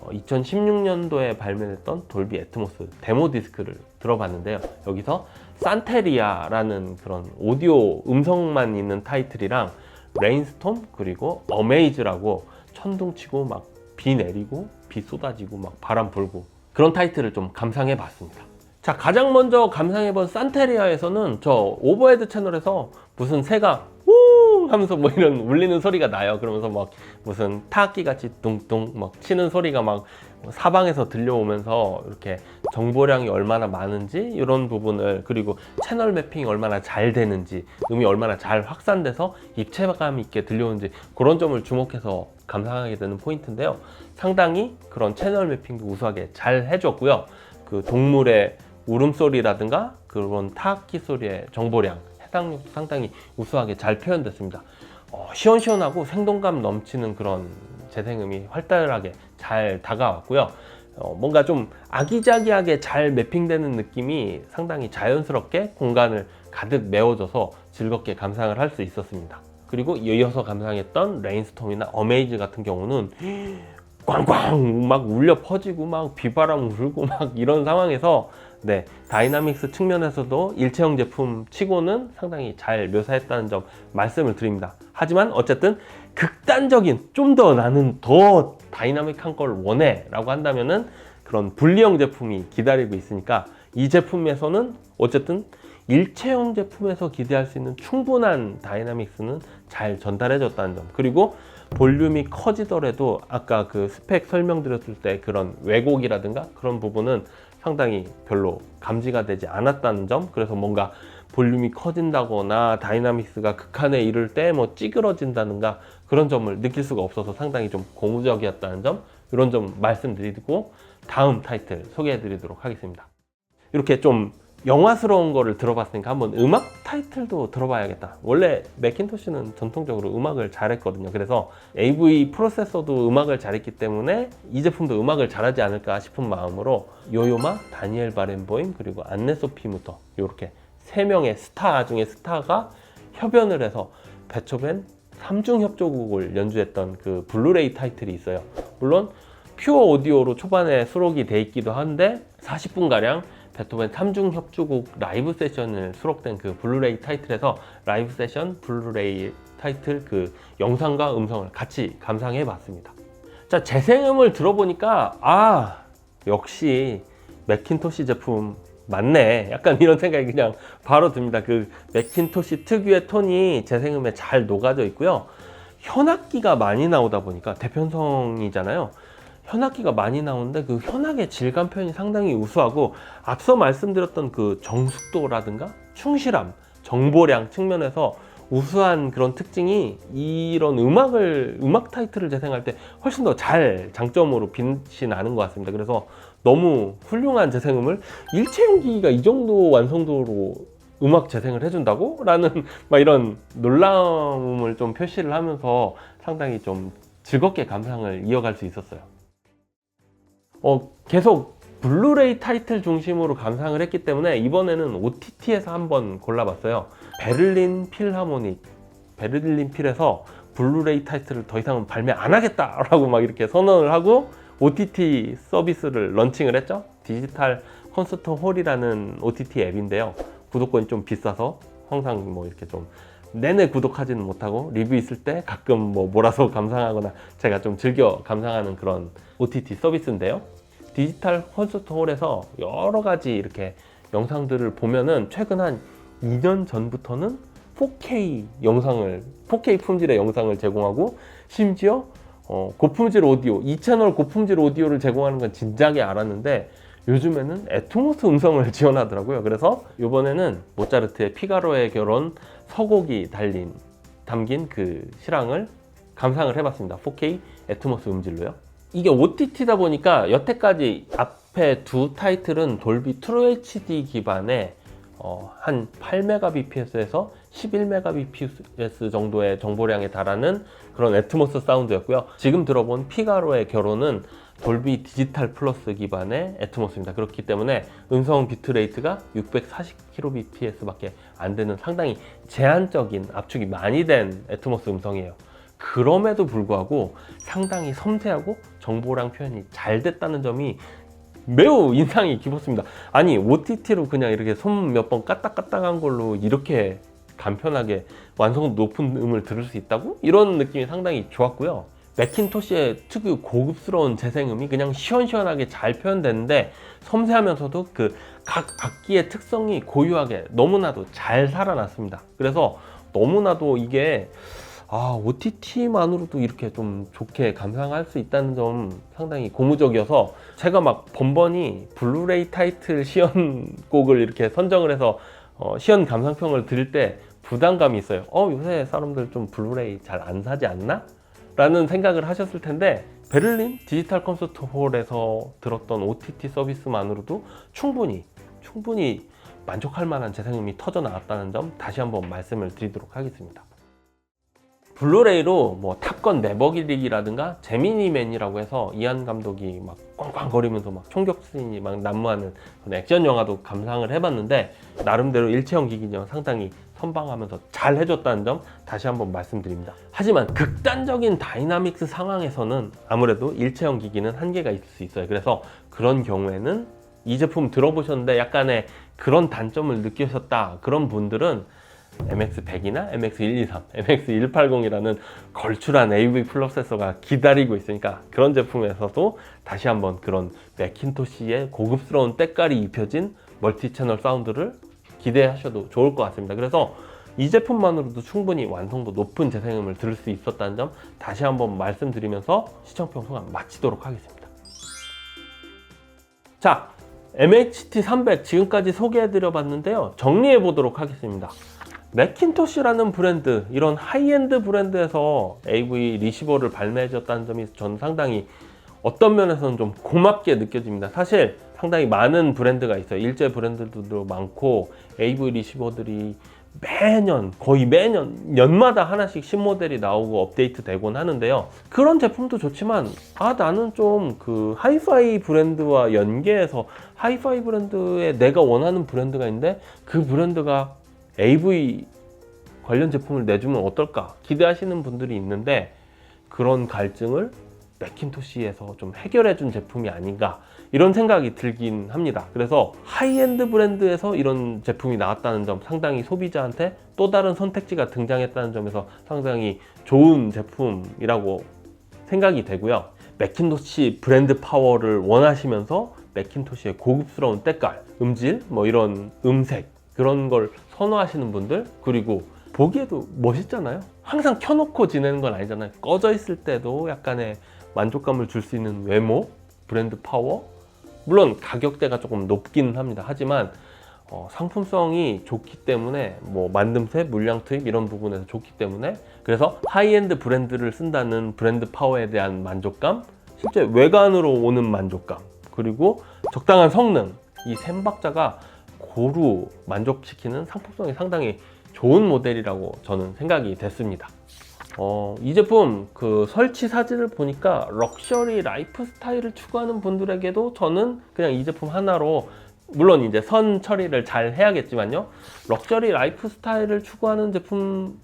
2016년도에 발매됐던 돌비 애트모스 데모 디스크를 들어봤는데요. 여기서 산테리아라는 그런 오디오 음성만 있는 타이틀이랑 레인스톰 그리고 어메이즈라고 천둥치고 막 비 내리고 비 쏟아지고 막 바람 불고 그런 타이틀을 좀 감상해 봤습니다. 자, 가장 먼저 감상해 본 산테리아에서는 저 오버헤드 채널에서 무슨 새가 우 하면서 뭐 이런 울리는 소리가 나요. 그러면서 막 무슨 타악기 같이 둥둥 막 치는 소리가 막 사방에서 들려오면서 이렇게 정보량이 얼마나 많은지 이런 부분을 그리고 채널 매핑이 얼마나 잘 되는지 음이 얼마나 잘 확산돼서 입체감 있게 들려오는지 그런 점을 주목해서 감상하게 되는 포인트인데요. 상당히 그런 채널 매핑도 우수하게 잘 해줬고요. 그 동물의 울음소리라든가 그런 타악기 소리의 정보량, 해당력도 상당히 우수하게 잘 표현됐습니다. 시원시원하고 생동감 넘치는 그런 재생음이 활달하게 잘 다가왔고요. 뭔가 좀 아기자기하게 잘 매핑되는 느낌이 상당히 자연스럽게 공간을 가득 메워줘서 즐겁게 감상을 할 수 있었습니다. 그리고 이어서 감상했던 레인스톰이나 어메이즈 같은 경우는 꽝꽝 막 울려 퍼지고 막 비바람 불고 막 이런 상황에서 네, 다이나믹스 측면에서도 일체형 제품 치고는 상당히 잘 묘사했다는 점 말씀을 드립니다. 하지만 어쨌든 극단적인 좀 더 나는 더 다이나믹한 걸 원해 라고 한다면은 그런 분리형 제품이 기다리고 있으니까 이 제품에서는 어쨌든 일체형 제품에서 기대할 수 있는 충분한 다이나믹스는 잘 전달해 줬다는 점, 그리고 볼륨이 커지더라도 아까 그 스펙 설명드렸을 때 그런 왜곡이라든가 그런 부분은 상당히 별로 감지가 되지 않았다는 점, 그래서 뭔가 볼륨이 커진다거나 다이나믹스가 극한에 이를 때 뭐 찌그러진다든가 그런 점을 느낄 수가 없어서 상당히 좀 고무적이었다는 점, 이런 점 말씀드리고 다음 타이틀 소개해 드리도록 하겠습니다. 이렇게 좀 영화스러운 거를 들어봤으니까 한번 음악 타이틀도 들어봐야겠다. 원래 매킨토시는 전통적으로 음악을 잘했거든요. 그래서 AV 프로세서도 음악을 잘했기 때문에 이 제품도 음악을 잘하지 않을까 싶은 마음으로 요요마, 다니엘 바렌보임, 그리고 안네 소피 무터 이렇게 3명의 스타 중에 스타가 협연을 해서 베토벤 3중 협조곡을 연주했던 그 블루레이 타이틀이 있어요. 물론 퓨어 오디오로 초반에 수록이 돼 있기도 한데 40분가량 베토벤 3중 협주곡 라이브 세션을 수록된 그 블루레이 타이틀에서 라이브 세션 블루레이 타이틀 그 영상과 음성을 같이 감상해 봤습니다. 자, 재생음을 들어보니까 역시 매킨토시 제품 맞네. 약간 이런 생각이 그냥 바로 듭니다. 그 맥킨토시 특유의 톤이 재생음에 잘 녹아져 있고요. 현악기가 많이 나오다 보니까 대편성이잖아요. 현악기가 많이 나오는데 그 현악의 질감 표현이 상당히 우수하고 앞서 말씀드렸던 그 정숙도라든가 충실함, 정보량 측면에서 우수한 그런 특징이 이런 음악 타이틀을 재생할 때 훨씬 더 잘 장점으로 빛이 나는 것 같습니다. 그래서 너무 훌륭한 재생음을 일체형기기가 이 정도 완성도로 음악 재생을 해준다고? 라는 막 이런 놀라움을 좀 표시를 하면서 상당히 좀 즐겁게 감상을 이어갈 수 있었어요. 계속 블루레이 타이틀 중심으로 감상을 했기 때문에 이번에는 OTT에서 한번 골라봤어요. 베를린 필하모닉, 베를린 필에서 블루레이 타이틀을 더 이상은 발매 안 하겠다라고 막 이렇게 선언을 하고 OTT 서비스를 런칭을 했죠. 디지털 콘서트 홀이라는 OTT 앱인데요. 구독권이 좀 비싸서 항상 뭐 이렇게 좀 내내 구독하지는 못하고 리뷰 있을 때 가끔 뭐 몰아서 감상하거나 제가 좀 즐겨 감상하는 그런 OTT 서비스인데요. 디지털 콘서트 홀에서 여러 가지 이렇게 영상들을 보면은 최근 한 2년 전부터는 4K 품질의 영상을 제공하고 심지어 고품질 오디오, 2채널 고품질 오디오를 제공하는 건 진작에 알았는데 요즘에는 애트모스 음성을 지원하더라고요. 그래서 이번에는 모차르트의 피가로의 결혼 서곡이 담긴 그 실황을 감상을 해봤습니다. 4K 애트모스 음질로요. 이게 OTT다 보니까 여태까지 앞에 두 타이틀은 돌비 트루 HD 기반의 한 8Mbps에서 11Mbps 정도의 정보량에 달하는 그런 애트모스 사운드였고요. 지금 들어본 피가로의 결혼은 돌비 디지털 플러스 기반의 애트모스입니다. 그렇기 때문에 음성 비트레이트가 640kbps 밖에 안 되는 상당히 제한적인 압축이 많이 된 애트모스 음성이에요. 그럼에도 불구하고 상당히 섬세하고 정보량 표현이 잘 됐다는 점이 매우 인상이 깊었습니다. 아니 OTT로 그냥 이렇게 손 몇 번 까딱까딱한 걸로 이렇게 간편하게 완성도 높은 음을 들을 수 있다고? 이런 느낌이 상당히 좋았고요. 맥킨토시의 특유 고급스러운 재생음이 그냥 시원시원하게 잘 표현되는데 섬세하면서도 그 각 악기의 특성이 고유하게 너무나도 잘 살아났습니다. 그래서 너무나도 이게 OTT만으로도 이렇게 좀 좋게 감상할 수 있다는 점 상당히 고무적이어서 제가 막 번번이 블루레이 타이틀 시연곡을 이렇게 선정을 해서 시연 감상평을 드릴 때 부담감이 있어요. 요새 사람들 좀 블루레이 잘 안 사지 않나? 라는 생각을 하셨을 텐데 베를린 디지털 콘서트 홀에서 들었던 OTT 서비스만으로도 충분히 만족할 만한 재생음이 터져 나왔다는 점 다시 한번 말씀을 드리도록 하겠습니다. 블루레이로 뭐 탑건 네버기릭이라든가 제미니맨이라고 해서 이안 감독이 막 꽝꽝거리면서 막 총격씬이 막 난무하는 그런 액션 영화도 감상을 해봤는데 나름대로 일체형 기기는 상당히 선방하면서 잘 해줬다는 점 다시 한번 말씀드립니다. 하지만 극단적인 다이나믹스 상황에서는 아무래도 일체형 기기는 한계가 있을 수 있어요. 그래서 그런 경우에는 이 제품 들어보셨는데 약간의 그런 단점을 느끼셨다 그런 분들은 MX100이나 MX123, MX180이라는 걸출한 AV 프로세서가 기다리고 있으니까 그런 제품에서도 다시 한번 그런 맥킨토시의 고급스러운 때깔이 입혀진 멀티 채널 사운드를 기대하셔도 좋을 것 같습니다. 그래서 이 제품만으로도 충분히 완성도 높은 재생음을 들을 수 있었다는 점 다시 한번 말씀드리면서 시청평 소감 마치도록 하겠습니다. 자, MHT300 지금까지 소개해드려 봤는데요. 정리해 보도록 하겠습니다. 맥킨토시라는 브랜드, 이런 하이엔드 브랜드에서 AV 리시버를 발매해줬다는 점이 전 상당히 어떤 면에서는 좀 고맙게 느껴집니다. 사실 상당히 많은 브랜드가 있어요. 일제 브랜드들도 많고 AV 리시버들이 거의 매년 연마다 하나씩 신모델이 나오고 업데이트 되곤 하는데요. 그런 제품도 좋지만 나는 좀 그 하이파이 브랜드와 연계해서 하이파이 브랜드에 내가 원하는 브랜드가 있는데 그 브랜드가 AV 관련 제품을 내주면 어떨까 기대하시는 분들이 있는데 그런 갈증을 맥킨토시에서 좀 해결해준 제품이 아닌가 이런 생각이 들긴 합니다. 그래서 하이엔드 브랜드에서 이런 제품이 나왔다는 점, 상당히 소비자한테 또 다른 선택지가 등장했다는 점에서 상당히 좋은 제품이라고 생각이 되고요. 맥킨토시 브랜드 파워를 원하시면서 매킨토시의 고급스러운 때깔, 음질, 뭐 이런 음색 그런 걸 선호하시는 분들, 그리고 보기에도 멋있잖아요. 항상 켜놓고 지내는 건 아니잖아요. 꺼져 있을 때도 약간의 만족감을 줄 수 있는 외모, 브랜드 파워, 물론 가격대가 조금 높긴 합니다. 하지만 상품성이 좋기 때문에 뭐 만듦새, 물량 투입 이런 부분에서 좋기 때문에, 그래서 하이엔드 브랜드를 쓴다는 브랜드 파워에 대한 만족감, 실제 외관으로 오는 만족감, 그리고 적당한 성능, 이 셈박자가 고루 만족시키는 상품성이 상당히 좋은 모델이라고 저는 생각이 됐습니다. 이 제품 그 설치 사진을 보니까 럭셔리 라이프 스타일을 추구하는 분들에게도 저는 그냥 이 제품 하나로, 물론 이제 선 처리를 잘 해야겠지만요, 럭셔리 라이프 스타일을 추구하는 제품,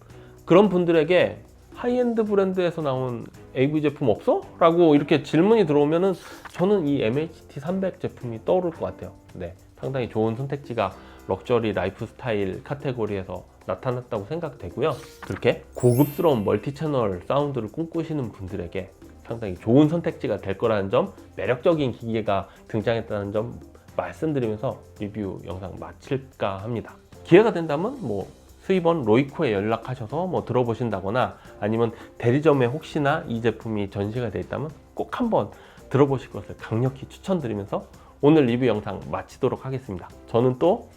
그런 분들에게 하이엔드 브랜드에서 나온 AV 제품 없어? 라고 이렇게 질문이 들어오면은 저는 이 MHT300 제품이 떠오를 것 같아요. 네, 상당히 좋은 선택지가 럭셔리 라이프 스타일 카테고리에서 나타났다고 생각되고요. 그렇게 고급스러운 멀티 채널 사운드를 꿈꾸시는 분들에게 상당히 좋은 선택지가 될 거라는 점, 매력적인 기계가 등장했다는 점 말씀드리면서 리뷰 영상 마칠까 합니다. 기회가 된다면 뭐 수입원 로이코에 연락하셔서 뭐 들어보신다거나, 아니면 대리점에 혹시나 이 제품이 전시가 되어 있다면 꼭 한번 들어보실 것을 강력히 추천드리면서 오늘 리뷰 영상 마치도록 하겠습니다. 저는 또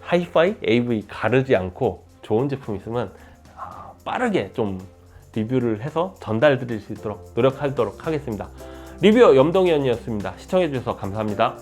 하이파이 AV 가르지 않고 좋은 제품 있으면 빠르게 좀 리뷰를 해서 전달 드릴 수 있도록 노력하도록 하겠습니다. 리뷰어 염동현이었습니다. 시청해 주셔서 감사합니다.